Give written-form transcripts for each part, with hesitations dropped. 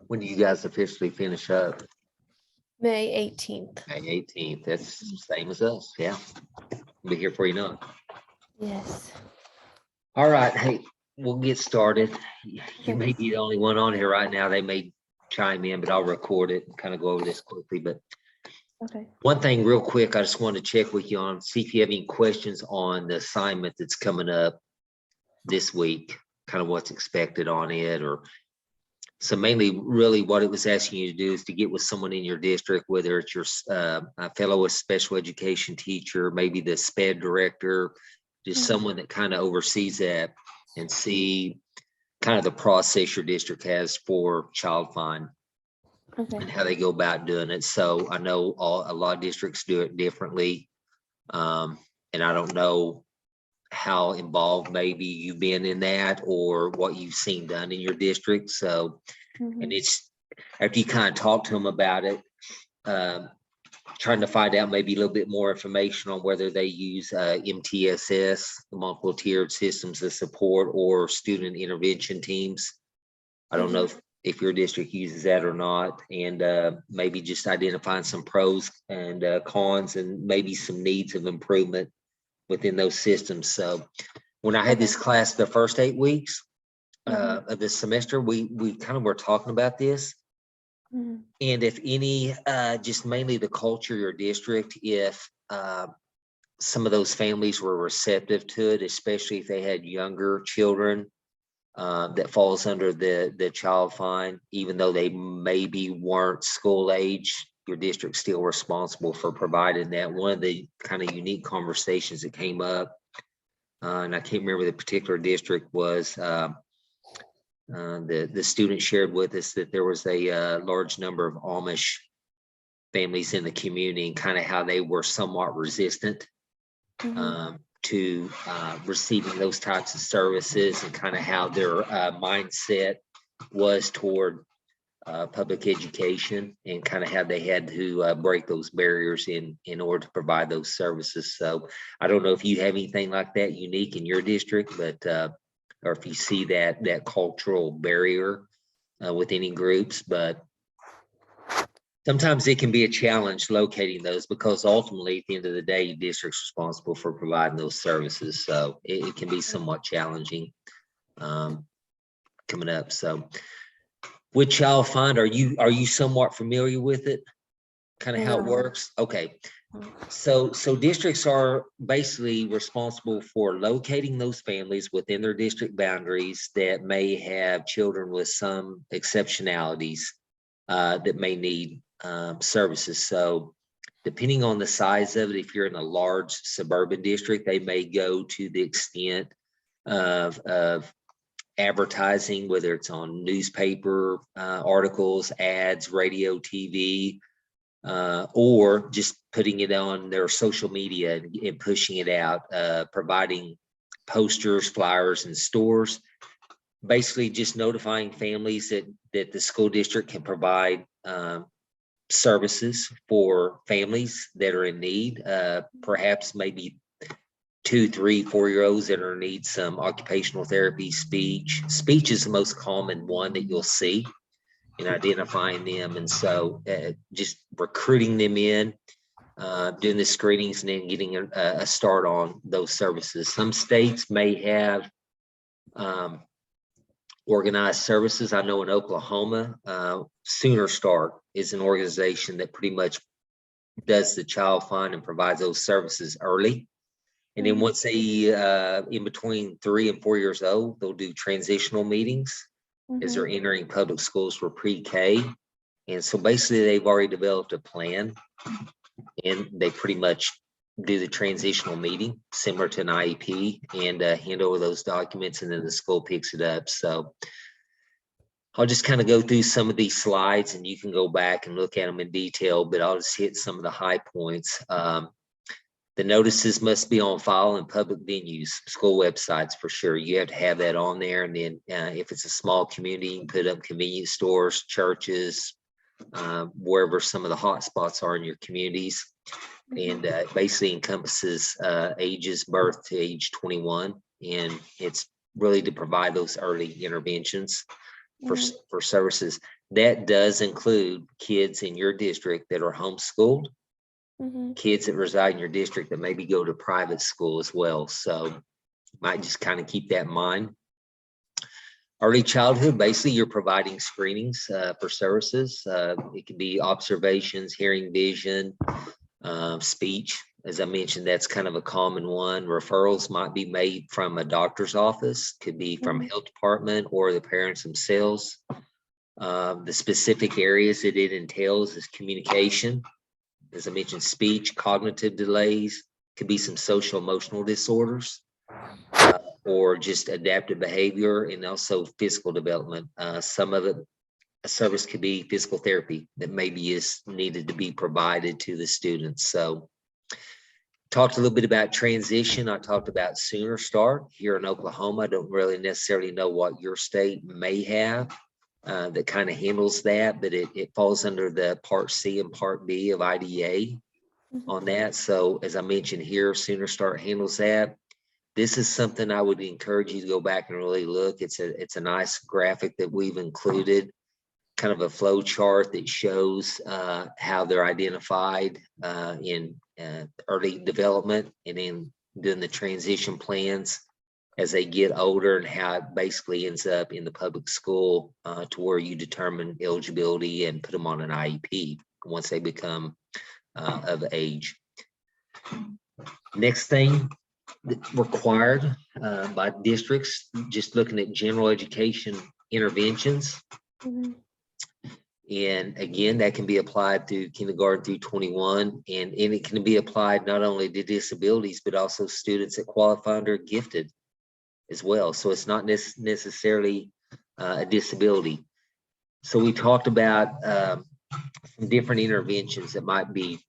When do you guys officially finish up? May 18th. May 18th. That's the same as us. Yeah. We'll be here for you now. Yes. All right. Hey, we'll get started. You Okay. may be the only one on here right now. They may chime in, but I'll record it and kind of go over this quickly. But Okay. one thing real quick, I just want to check with you on, see if you have any questions on the assignment that's coming up this week, kind of what's expected on it. Or so mainly really what it was asking you to do is to get with someone in your district, whether it's your a fellow special education teacher, maybe the SPED director, just someone that kind of oversees that, and see kind of the process your district has for child find Okay. and how they go about doing it. So I know a lot of districts do it differently. And I don't know how involved maybe you've been in that or what you've seen done in your district. So, and it's after you kind of talk to them about it, trying to find out maybe a little bit more information on whether they use MTSS, multiple tiered systems of support, or student intervention teams. I don't know if your district uses that or not, and maybe just identifying some pros and cons and maybe some needs of improvement within those systems. So when I had this class the first 8 weeks of this semester, we kind of were talking about this. And if any, just mainly the culture of your district, if some of those families were receptive to it, especially if they had younger children that falls under the child find, even though they maybe weren't school age, your district's still responsible for providing that. One of the kind of unique conversations that came up, and I can't remember the particular district, was the student shared with us that there was a large number of Amish families in the community, and kind of how they were somewhat resistant to receiving those types of services, and kind of how their mindset was toward public education, and kind of how they had to break those barriers in order to provide those services. So I don't know if you have anything like that unique in your district, but or if you see that cultural barrier with any groups, but sometimes it can be a challenge locating those, because ultimately at the end of the day, your district's responsible for providing those services. So it can be somewhat challenging coming up. So with child find, are you somewhat familiar with it? Kind of how it works? Okay. So districts are basically responsible for locating those families within their district boundaries that may have children with some exceptionalities that may need services. So depending on the size of it, if you're in a large suburban district, they may go to the extent of advertising, whether it's on newspaper articles, ads, radio, TV, or just putting it on their social media and pushing it out, providing posters, flyers in stores, basically just notifying families that the school district can provide services for families that are in need, perhaps maybe 2, 3, 4-year-olds that are in need some occupational therapy, speech is the most common one that you'll see, and identifying them. And so just recruiting them in, doing the screenings, and then getting a start on those services. Some states may have organized services. I know in Oklahoma, Sooner Start is an organization that pretty much does the child find and provides those services early. And then once they in between 3 and 4 years old, they'll do transitional meetings as they're entering public schools for pre-K. And so basically they've already developed a plan, and they pretty much do the transitional meeting similar to an IEP, and hand over those documents, and then the school picks it up. So I'll just kind of go through some of these slides, and you can go back and look at them in detail, but I'll just hit some of the high points. The notices must be on file in public venues, school websites for sure. You have to have that on there. And then if it's a small community, you can put up convenience stores, churches, wherever some of the hot spots are in your communities. And basically encompasses ages birth to age 21. And it's really to provide those early interventions for services. That does include kids in your district that are homeschooled, Mm-hmm. kids that reside in your district that maybe go to private school as well. So might just kind of keep that in mind. Early childhood, basically you're providing screenings for services. It could be observations, hearing, vision, speech. As I mentioned, that's kind of a common one. Referrals might be made from a doctor's office, could be from Mhm. health department or the parents themselves. The specific areas that it entails is communication. As I mentioned, speech, cognitive delays, could be some social emotional disorders, or just adaptive behavior, and also physical development. Some of it, a service could be physical therapy that maybe is needed to be provided to the students. So talked a little bit about transition. I talked about Sooner Start here in Oklahoma. I don't really necessarily know what your state may have that kind of handles that, but it falls under the Part C and Part B of IDA on that. So as I mentioned here, Sooner Start handles that. This is something I would encourage you to go back and really look. It's a nice graphic that we've included, kind of a flow chart that shows how they're identified in early development, and then doing the transition plans as they get older, and how it basically ends up in the public school to where you determine eligibility and put them on an IEP once they become of age. Next thing required by districts, just looking at general education interventions. Mhm. And again, that can be applied through kindergarten through 21, and it can be applied not only to disabilities, but also students that qualify under gifted as well. So it's not necessarily a disability. So we talked about some different interventions that might be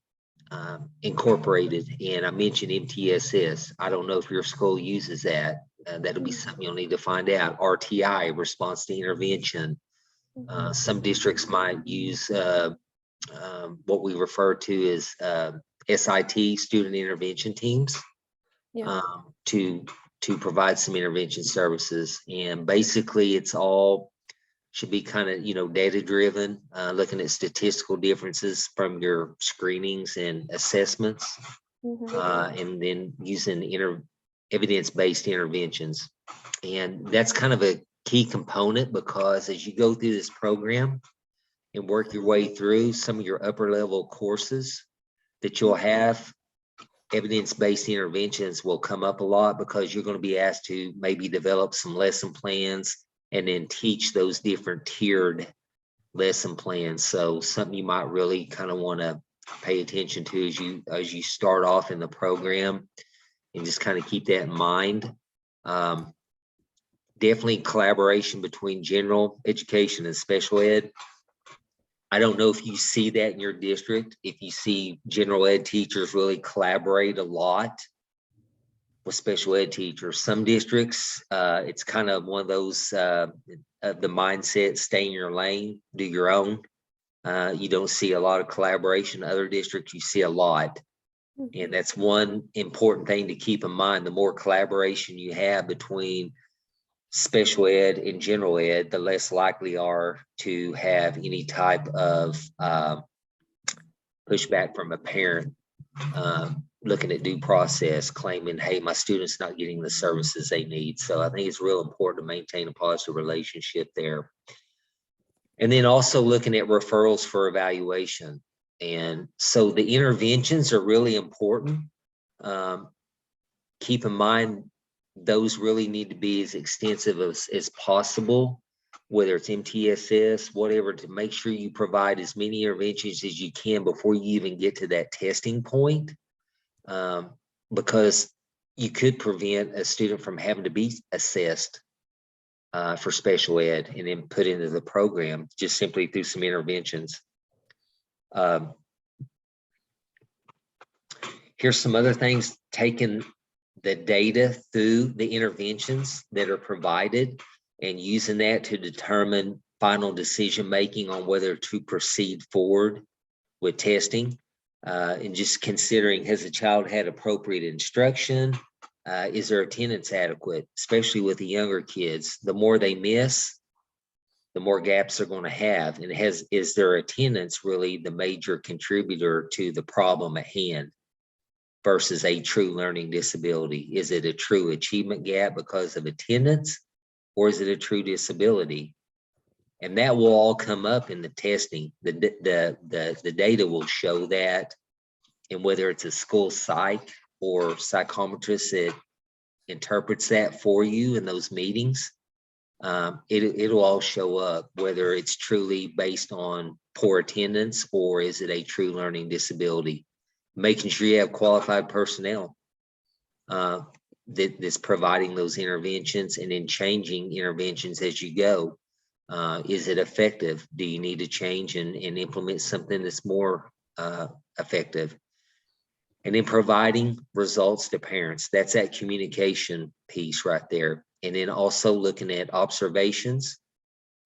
incorporated, and I mentioned MTSS. I don't know if your school uses that. That'll be something you'll need to find out. RTI, response to intervention. Some districts might use what we refer to as SIT, student intervention teams, Yeah. to provide some intervention services. And basically it's all should be kind of, data driven, looking at statistical differences from your screenings and assessments, and then using evidence-based interventions. And that's kind of a key component, because as you go through this program and work your way through some of your upper level courses that you'll have, evidence-based interventions will come up a lot, because you're going to be asked to maybe develop some lesson plans and then teach those different tiered lesson plans. So something you might really kind of want to pay attention to as you start off in the program, and just kind of keep that in mind. Definitely collaboration between general education and special ed. I don't know if you see that in your district, if you see general ed teachers really collaborate a lot with special ed teachers. Some districts, it's kind of one of those, the mindset, stay in your lane, do your own. You don't see a lot of collaboration. Other districts, you see a lot. And that's one important thing to keep in mind. The more collaboration you have between special ed and general ed, the less likely are to have any type of pushback from a parent looking at due process, claiming, hey, my student's not getting the services they need. So I think it's real important to maintain a positive relationship there. And then also looking at referrals for evaluation. And so the interventions are really important. Keep in mind, those really need to be as extensive as possible, whether it's MTSS, whatever, to make sure you provide as many interventions as you can before you even get to that testing point. Because you could prevent a student from having to be assessed for special ed and then put into the program just simply through some interventions. Here's some other things: taking the data through the interventions that are provided and using that to determine final decision making on whether to proceed forward with testing, and just considering, has the child had appropriate instruction? Is their attendance adequate, especially with the younger kids? The more they miss, the more gaps they're going to have. And is their attendance really the major contributor to the problem at hand versus a true learning disability? Is it a true achievement gap because of attendance, or is it a true disability? And that will all come up in the testing. The data will show that, and whether it's a school psych or psychometrist that interprets that for you in those meetings, it'll all show up, whether it's truly based on poor attendance or is it a true learning disability. Making sure you have qualified personnel that's providing those interventions, and then changing interventions as you go. Is it effective? Do you need to change and implement something that's more effective? And then providing results to parents. That's that communication piece right there. And then also looking at observations,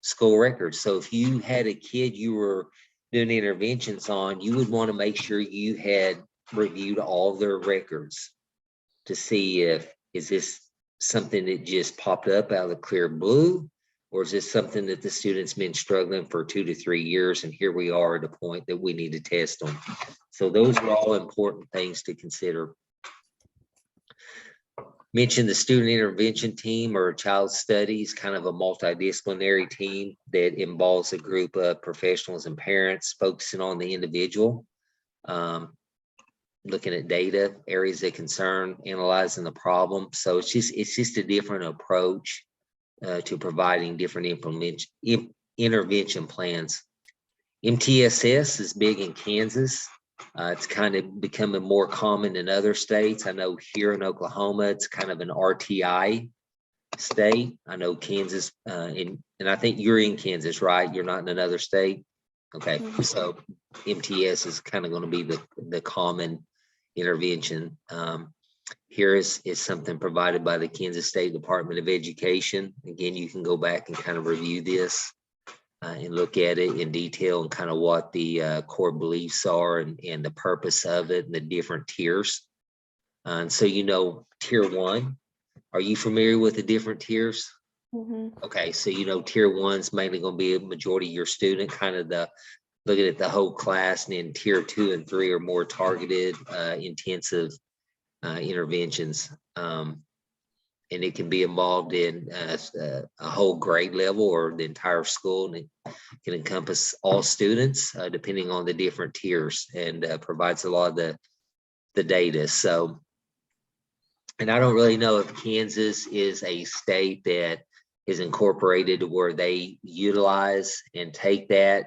school records. So if you had a kid you were doing interventions on, you would want to make sure you had reviewed all their records to see is this something that just popped up out of the clear blue, or is this something that the student's been struggling for 2 to 3 years, and here we are at a point that we need to test them. So those are all important things to consider. Mention the student intervention team or child studies, kind of a multidisciplinary team that involves a group of professionals and parents focusing on the individual, looking at data, areas of concern, analyzing the problem. So it's just a different approach to providing different intervention plans. MTSS is big in Kansas. It's kind of becoming more common in other states. I know here in Oklahoma, it's kind of an RTI state. I know Kansas, and I think you're in Kansas, right? You're not in another state? Okay, so MTS is kind of going to be the common intervention. Here is something provided by the Kansas State Department of Education. Again, you can go back and kind of review this and look at it in detail, and kind of what the core beliefs are, and the purpose of it, and the different tiers. And so, tier 1, are you familiar with the different tiers? Okay, so tier 1's mainly going to be a majority of your student, kind of looking at the whole class, and then tier 2 and 3 are more targeted, intensive interventions. And it can be involved in a whole grade level or the entire school, and it can encompass all students depending on the different tiers, and provides a lot of the data. So, and I don't really know if Kansas is a state that is incorporated to where they utilize and take that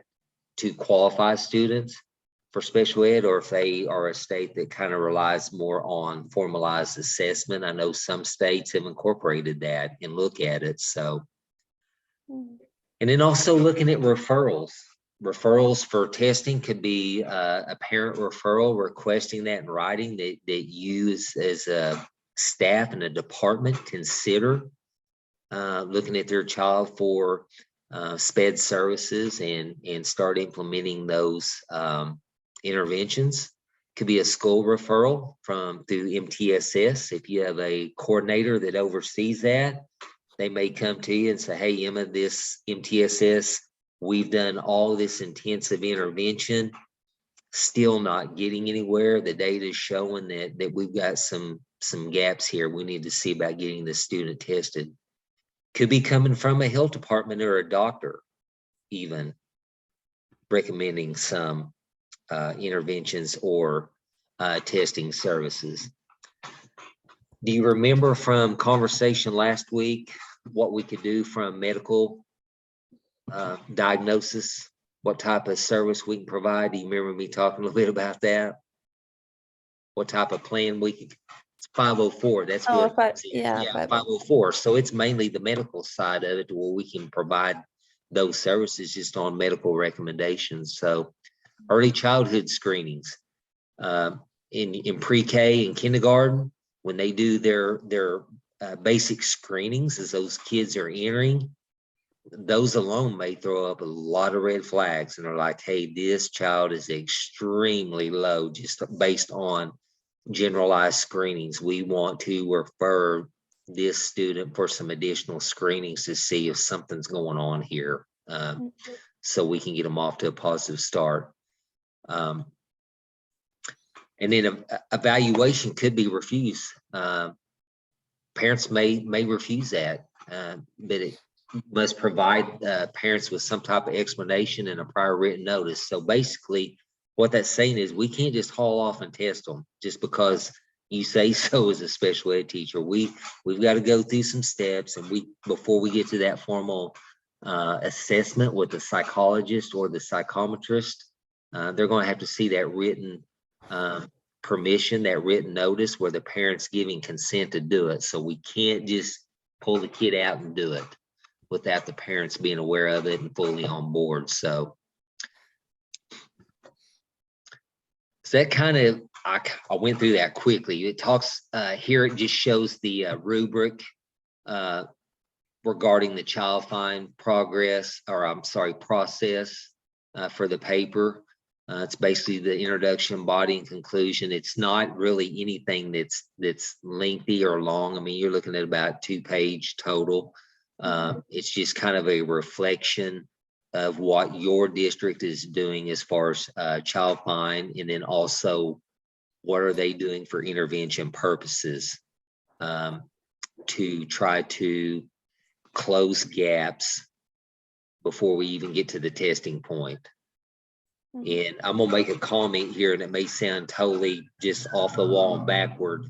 to qualify students for special ed, or if they are a state that kind of relies more on formalized assessment. I know some states have incorporated that and look at it. So, and then also looking at referrals. Referrals for testing could be a parent referral requesting that in writing, that you as a staff and a department consider looking at their child for SPED services, and start implementing those interventions. Could be a school referral through MTSS. If you have a coordinator that oversees that, they may come to you and say, hey, Emma, this MTSS, we've done all this intensive intervention, still not getting anywhere. The data is showing that we've got some gaps here. We need to see about getting the student tested. Could be coming from a health department or a doctor, even recommending some interventions or testing services. Do you remember from conversation last week what we could do from medical diagnosis, what type of service we can provide? Do you remember me talking a little bit about that? What type of plan we could? It's 504. That's what. Yeah, 504. So it's mainly the medical side of it, where we can provide those services just on medical recommendations. So early childhood screenings in pre-K and kindergarten, when they do their basic screenings as those kids are entering, those alone may throw up a lot of red flags, and are like, hey, this child is extremely low just based on generalized screenings. We want to refer this student for some additional screenings to see if something's going on here. so we can get them off to a positive start. And then evaluation could be refused. Parents may refuse that, but it must provide parents with some type of explanation and a prior written notice. So basically, what that's saying is we can't just haul off and test them just because you say so as a special ed teacher. We've got to go through some steps, and before we get to that formal assessment with the psychologist or the psychometrist, they're going to have to see that written permission, that written notice where the parent's giving consent to do it. So we can't just pull the kid out and do it without the parents being aware of it and fully on board. So that kind of, I went through that quickly. It talks here, it just shows the rubric regarding the child find progress, or I'm sorry, process for the paper. It's basically the introduction, body, and conclusion. It's not really anything that's lengthy or long. I mean, you're looking at about 2-page total. It's just kind of a reflection of what your district is doing as far as child find, and then also what are they doing for intervention purposes to try to close gaps before we even get to the testing point. And I'm gonna make a comment here, and it may sound totally just off the wall and backward,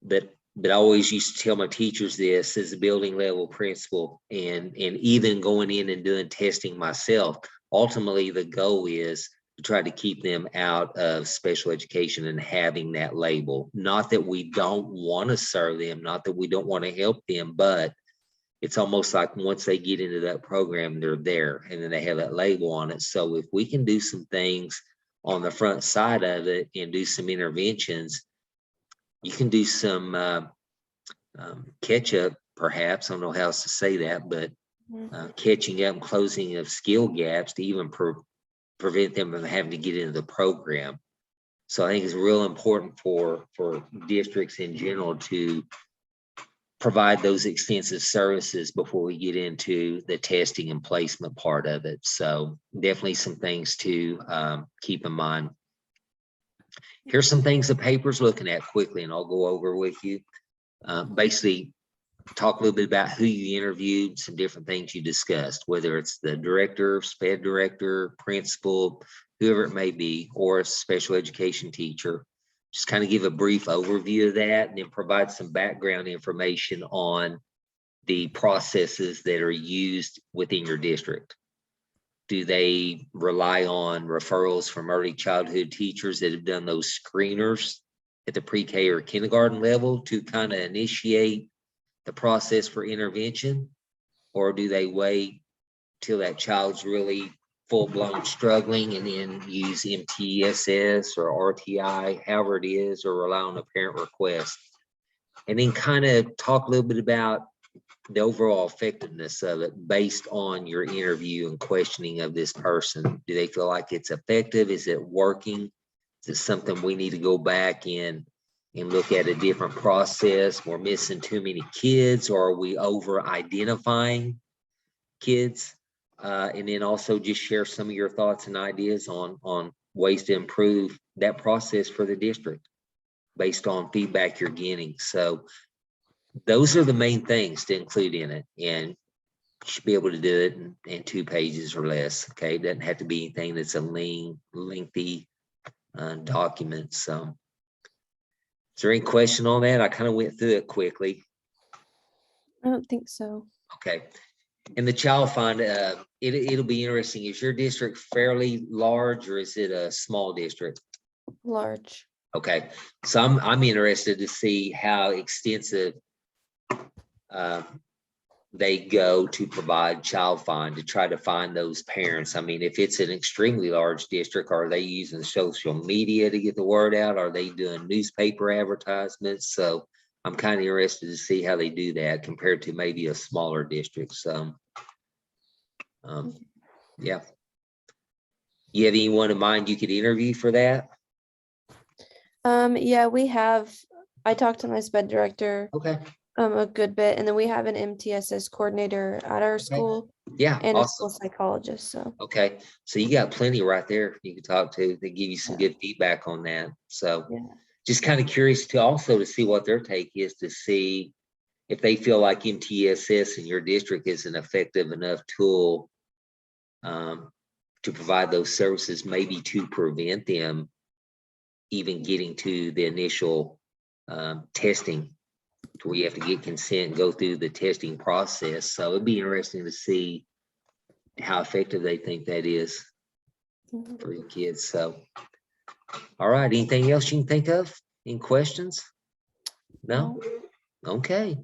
but I always used to tell my teachers this as a building level principal, and even going in and doing testing myself. Ultimately, the goal is to try to keep them out of special education and having that label. Not that we don't want to serve them, not that we don't want to help them, but it's almost like once they get into that program, they're there, and then they have that label on it. So if we can do some things on the front side of it and do some interventions, you can do some catch up, perhaps. I don't know how else to say that, but catching up and closing of skill gaps to even prevent them from having to get into the program. So I think it's real important for districts in general to provide those extensive services before we get into the testing and placement part of it. So definitely some things to keep in mind. Here's some things the paper's looking at quickly, and I'll go over with you. Basically, talk a little bit about who you interviewed, some different things you discussed, whether it's the director, SPED director, principal, whoever it may be, or a special education teacher. Just kind of give a brief overview of that, and then provide some background information on the processes that are used within your district. Do they rely on referrals from early childhood teachers that have done those screeners at the pre-K or kindergarten level to kind of initiate the process for intervention? Or do they wait till that child's really full-blown struggling and then use MTSS or RTI, however it is, or rely on a parent request? And then kind of talk a little bit about the overall effectiveness of it based on your interview and questioning of this person. Do they feel like it's effective? Is it working? Is it something we need to go back in and look at a different process? We're missing too many kids, or are we over identifying kids? And then also just share some of your thoughts and ideas on ways to improve that process for the district based on feedback you're getting. So those are the main things to include in it, and you should be able to do it in 2 pages or less. Okay, it doesn't have to be anything that's a lengthy document. So is there any question on that? I kind of went through it quickly. I don't think so. Okay. And the child find, it'll be interesting. Is your district fairly large, or is it a small district? Large. Okay, so I'm interested to see how extensive they go to provide child find to try to find those parents. I mean, if it's an extremely large district, are they using social media to get the word out? Are they doing newspaper advertisements? So I'm kind of interested to see how they do that compared to maybe a smaller district. So yeah. You have anyone in mind you could interview for that? Yeah, we have. I talked to my SPED director Okay. a good bit, and then we have an MTSS coordinator at our school. Yeah, and a school awesome. psychologist, so. Okay, so you got plenty right there you can talk to. They give you some Yeah. good feedback on that. So Yeah. just kind of curious to also to see what their take is, to see if they feel like MTSS in your district is an effective enough tool to provide those services, maybe to prevent them even getting to the initial testing, to where you have to get consent and go through the testing process. So it'd be interesting to see how effective they think that is Mhm. for your kids. So, all right, anything else you can think of? Any questions? No? Okay.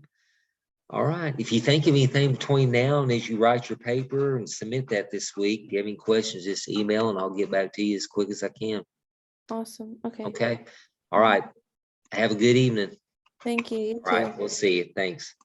All right. If you think of anything between now and as you write your paper and submit that this week, if you have any questions, just email and I'll get back to you as quick as I can. Awesome. Okay. Okay. All right. Have a good evening. Thank you. You All right. too. We'll see you. Thanks.